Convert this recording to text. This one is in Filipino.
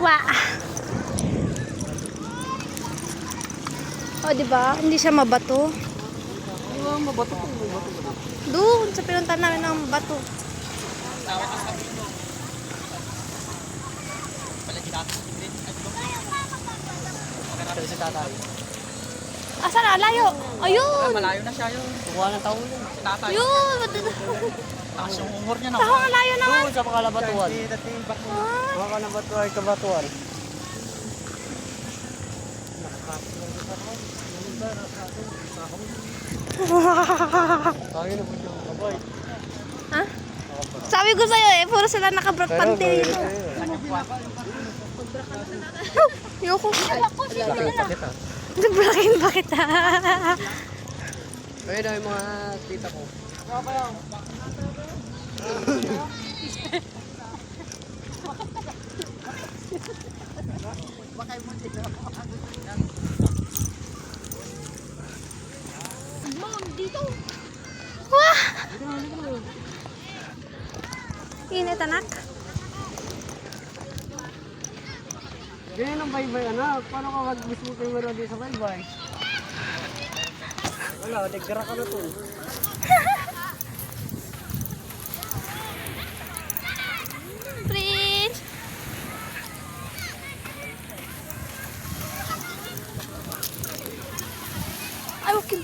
Wah. Oh, di ba? Hindi siya mabato. Mabato ko. Doon sa pinuntahan namin ng bato. Asan na? Layo. Ayun. Malayo na siya yun. Kuha ng tao yun. Tatay. Yun. Takas yung humor niya na. Saka ang layo naman. Doon sa Makalabatuan. Makalabatuan, Kabatuan. Ha? Sabi ko sa'yo eh, puro sila naka-brock panty dito. Yoko. Brakin ba kita? Ayun na yung mga tita ko. Wah! Init anak. Ganyan ang baybay anak. Paano ka mag-gusto mo kayo meron din sa baybay? Wala, nagdara ka na to. Prince! Ay, okay.